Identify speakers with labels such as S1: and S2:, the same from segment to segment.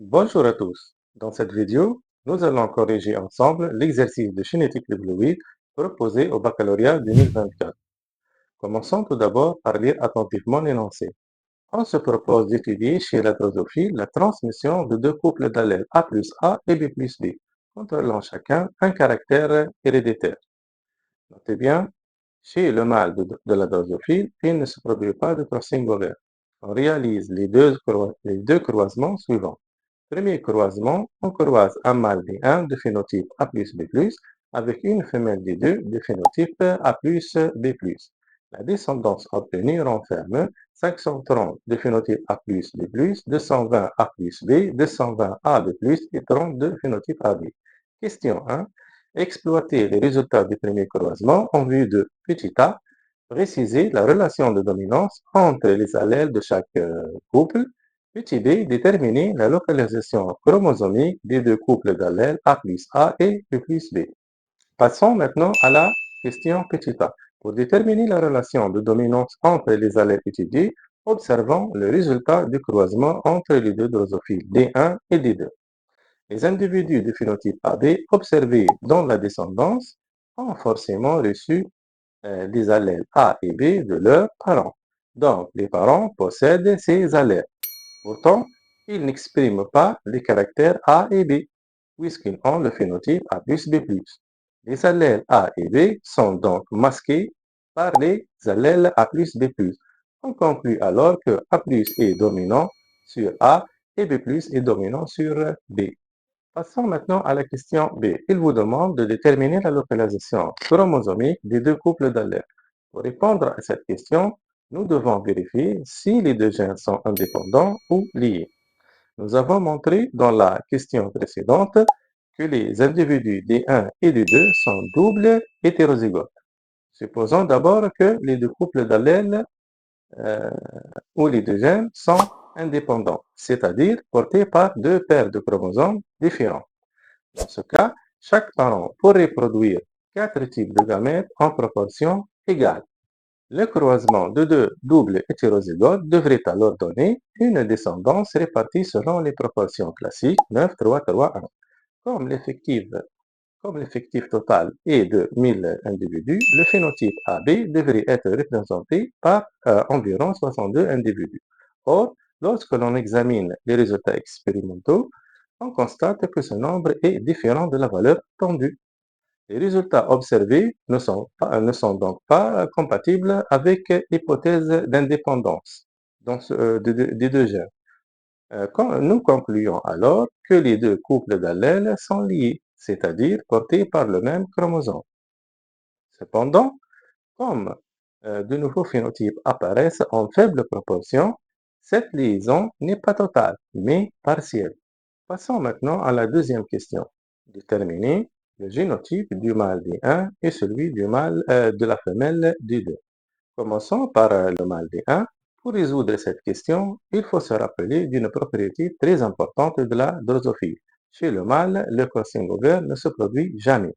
S1: Bonjour à tous. Dans cette vidéo, nous allons corriger ensemble l'exercice de génétique de fluide proposé au baccalauréat 2024. Commençons tout d'abord par lire attentivement l'énoncé. On se propose d'étudier chez la drosophile la transmission de deux couples d'allèles A plus A et B plus B, contrôlant chacun un caractère héréditaire. Notez bien, chez le mâle de la drosophile, il ne se produit pas de crossing ovaire. On réalise les deux croisements suivants. Premier croisement, on croise un mâle D1 de phénotype A plus B+, avec une femelle D2 de phénotype A plus B+. La descendance obtenue renferme 530 de phénotype A plus B+, 220 A plus B, 220 AB+, et 30 de phénotype AB. Question 1. Exploiter les résultats du premier croisement en vue de petit a, préciser la relation de dominance entre les allèles de chaque couple. Petit b, déterminer la localisation chromosomique des deux couples d'allèles A plus A et B plus B. Passons maintenant à la question petit a. Pour déterminer la relation de dominance entre les allèles étudiés, observons le résultat du croisement entre les deux drosophiles D1 et D2. Les individus de phénotype AB observés dans la descendance ont forcément reçu des allèles A et B de leurs parents. Donc, les parents possèdent ces allèles. Pourtant, ils n'expriment pas les caractères A et B, puisqu'ils ont le phénotype A plus B+. Les allèles A et B sont donc masqués par les allèles A plus B+. On conclut alors que A plus est dominant sur A et B plus est dominant sur B. Passons maintenant à la question B. Il vous demande de déterminer la localisation chromosomique des deux couples d'allèles. Pour répondre à cette question, nous devons vérifier si les deux gènes sont indépendants ou liés. Nous avons montré dans la question précédente que les individus D1 et D2 sont doubles hétérozygotes. Supposons d'abord que les deux couples d'allèles euh, ou les deux gènes sont indépendants, c'est-à-dire portés par deux paires de chromosomes différents. Dans ce cas, chaque parent pourrait produire quatre types de gamètes en proportion égale. Le croisement de deux doubles hétérozygotes devrait alors donner une descendance répartie selon les proportions classiques 9, 3, 3, 1. Comme l'effectif total est de 1000 individus, le phénotype AB devrait être représenté par environ 62 individus. Or, lorsque l'on examine les résultats expérimentaux, on constate que ce nombre est différent de la valeur attendue. Les résultats observés ne sont donc pas compatibles avec l'hypothèse d'indépendance des deux gènes. Nous concluons alors que les deux couples d'allèles sont liés, c'est-à-dire portés par le même chromosome. Cependant, comme de nouveaux phénotypes apparaissent en faible proportion, cette liaison n'est pas totale, mais partielle. Passons maintenant à la deuxième question. Déterminer le génotype du mâle D1 et celui de la femelle D2. Commençons par le mâle D1. Pour résoudre cette question, il faut se rappeler d'une propriété très importante de la drosophile. Chez le mâle, le crossing ovaire ne se produit jamais.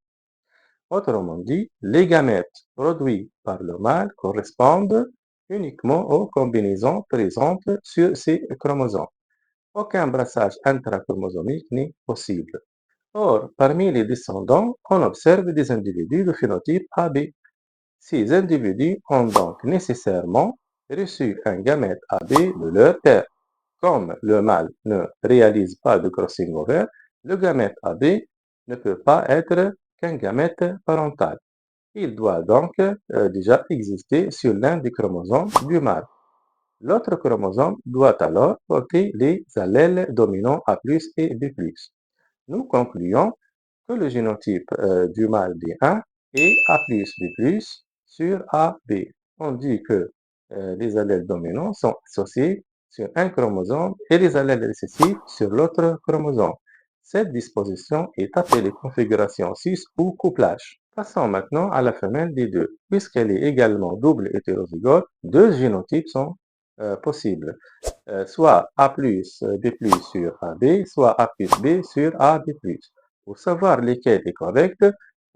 S1: Autrement dit, les gamètes produits par le mâle correspondent uniquement aux combinaisons présentes sur ces chromosomes. Aucun brassage intrachromosomique n'est possible. Or, parmi les descendants, on observe des individus de phénotype AB. Ces individus ont donc nécessairement reçu un gamète AB de leur père. Comme le mâle ne réalise pas de crossing ovaire, le gamète AB ne peut pas être qu'un gamète parental. Il doit donc déjà exister sur l'un des chromosomes du mâle. L'autre chromosome doit alors porter les allèles dominants A plus et B plus. Nous concluons que le génotype du mâle D1 est A plus B plus sur AB. On dit que les allèles dominants sont associés sur un chromosome et les allèles récessifs sur l'autre chromosome. Cette disposition est appelée configuration 6 ou couplage. Passons maintenant à la femelle des deux. Puisqu'elle est également double hétérozygote, deux génotypes sont possibles. Soit A plus B plus sur AB, soit A plus B sur AB plus. Pour savoir lequel est correct,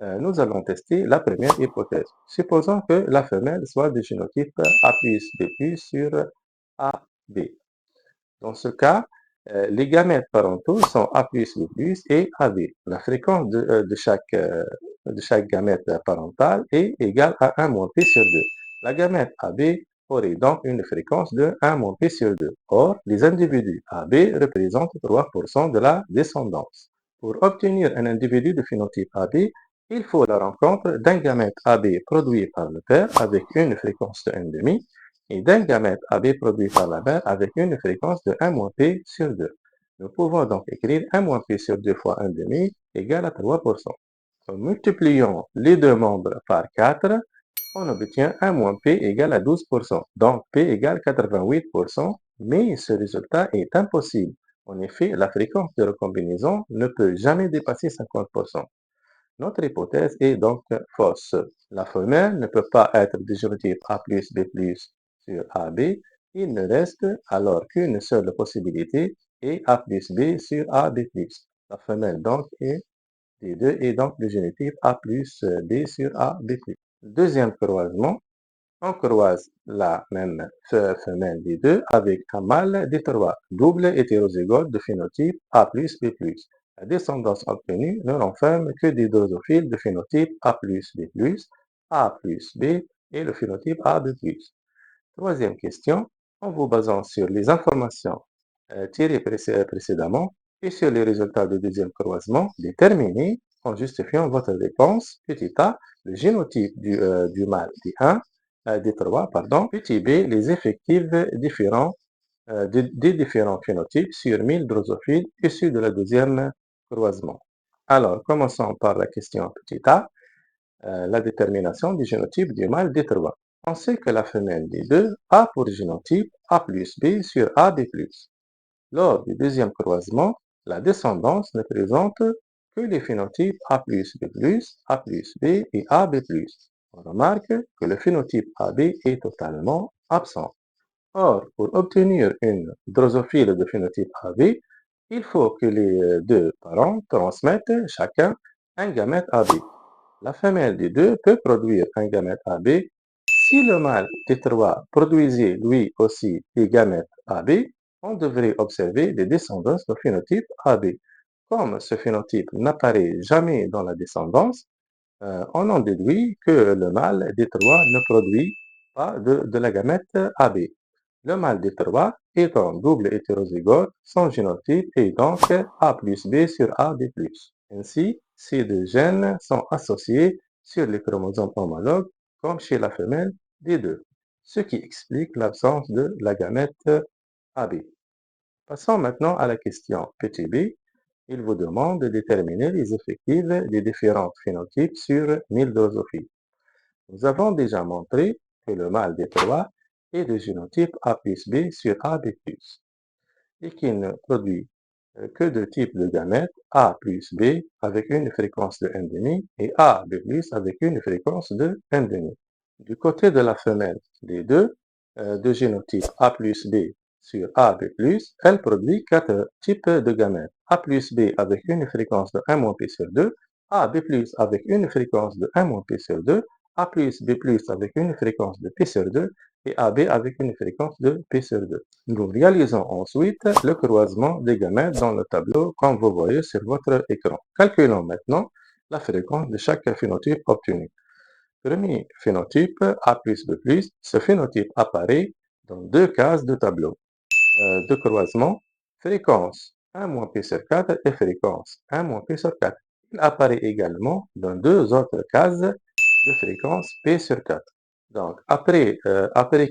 S1: nous allons tester la première hypothèse. Supposons que la femelle soit du génotype A plus B plus sur AB. Dans ce cas, Les gamètes parentaux sont A plus, B plus et AB. La fréquence de chaque gamète parentale est égale à 1 moins P sur 2. La gamète AB aurait donc une fréquence de 1 moins P sur 2. Or, les individus AB représentent 3% de la descendance. Pour obtenir un individu de phénotype AB, il faut la rencontre d'un gamète AB produit par le père avec une fréquence de 1,5 et d'un gamète AB produit par la mère avec une fréquence de 1 moins P sur 2. Nous pouvons donc écrire 1 moins P sur 2 fois 1,5 égale à 3%. En multipliant les deux membres par 4, on obtient 1 moins P égale à 12%. Donc P égale 88%, mais ce résultat est impossible. En effet, la fréquence de recombinaison ne peut jamais dépasser 50%. Notre hypothèse est donc fausse. La femelle ne peut pas être du génotype A plus B plus sur AB. Il ne reste alors qu'une seule possibilité et A plus B sur AB plus. La femelle donc est des deux et donc du génotype A plus B sur AB plus. Deuxième croisement, on croise la même femelle des deux avec un mâle des trois, double hétérozygote de phénotype A plus B plus. La descendance obtenue ne renferme que des drosophiles de phénotype A plus B plus, A plus B et le phénotype AB plus. Troisième question, en vous basant sur les informations tirées précédemment et sur les résultats du deuxième croisement, déterminez, en justifiant votre réponse, petit a, le génotype du mâle D1, D3, pardon, petit b, les effectifs différents des différents phénotypes sur 1000 drosophiles issus de la deuxième croisement. Alors, commençons par la question petit a. La détermination du génotype du mâle D3. On sait que la femelle D2 a pour génotype A plus B sur AB+. Lors du deuxième croisement, la descendance ne présente que les phénotypes A plus B plus, A plus B et AB+. On remarque que le phénotype AB est totalement absent. Or, pour obtenir une drosophile de phénotype AB, il faut que les deux parents transmettent chacun un gamète AB. La femelle des deux peut produire un gamète AB si le mâle T3 produisait lui aussi des gamètes AB. On devrait observer des descendances de phénotype AB. Comme ce phénotype n'apparaît jamais dans la descendance, on en déduit que le mâle D3 ne produit pas de la gamète AB. Le mâle D3 est un double hétérozygote, son génotype est donc A plus B sur AB+. Ainsi, ces deux gènes sont associés sur les chromosomes homologues comme chez la femelle des deux, ce qui explique l'absence de la gamète AB. Passons maintenant à la question petit b. Il vous demande de déterminer les effectifs des différents phénotypes sur 1000 drosophiles. Nous avons déjà montré que le mâle des trois est de génotype A plus B sur AB+, et qu'il ne produit que deux types de gamètes, A plus B avec une fréquence de 1,5 et A B plus avec une fréquence de 1,5. Du côté de la femelle des deux, de génotype A plus B sur A B plus, elle produit quatre types de gamètes. A plus B avec une fréquence de 1 moins P sur 2, A B plus avec une fréquence de 1 moins P sur 2, A plus B plus avec une fréquence de P sur 2 et AB avec une fréquence de P sur 2. Nous réalisons ensuite le croisement des gamètes dans le tableau comme vous voyez sur votre écran. Calculons maintenant la fréquence de chaque phénotype obtenu. Premier phénotype A plus B plus, ce phénotype apparaît dans deux cases de tableau de croisement, fréquence 1 moins P sur 4 et fréquence 1 moins P sur 4. Il apparaît également dans deux autres cases de fréquence P sur 4. Donc, après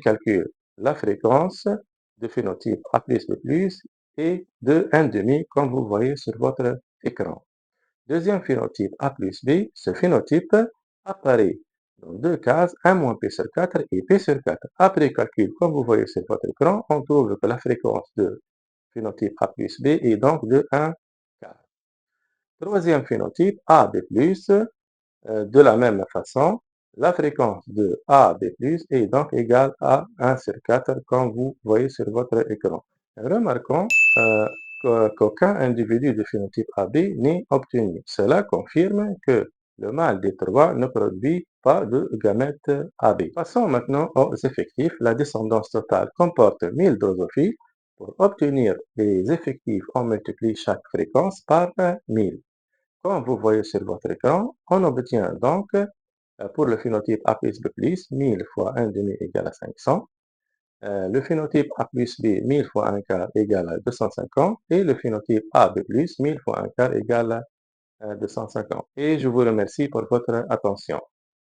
S1: calcul, la fréquence de phénotype A plus B plus est de 1,5 comme vous voyez sur votre écran. Deuxième phénotype A plus B, ce phénotype apparaît dans deux cases, 1 moins P sur 4 et P sur 4. Après calcul, comme vous voyez sur votre écran, on trouve que la fréquence de phénotype A plus B est donc de 1 quart. Troisième phénotype AB plus, de la même façon, la fréquence de AB plus est donc égale à 1 sur 4 comme vous voyez sur votre écran. Remarquons qu'aucun individu de phénotype AB n'est obtenu. Cela confirme que le mâle des trois ne produit pas de gamètes AB. Passons maintenant aux effectifs. La descendance totale comporte 1000 drosophiles. Pour obtenir les effectifs, on multiplie chaque fréquence par 1000. Comme vous voyez sur votre écran, on obtient donc pour le phénotype A plus B plus, 1000 fois 1 demi égale à 500. Le phénotype A plus B, 1000 fois 1 quart égale à 250. Et le phénotype AB plus, 1000 fois 1 quart égale à 250. Et je vous remercie pour votre attention.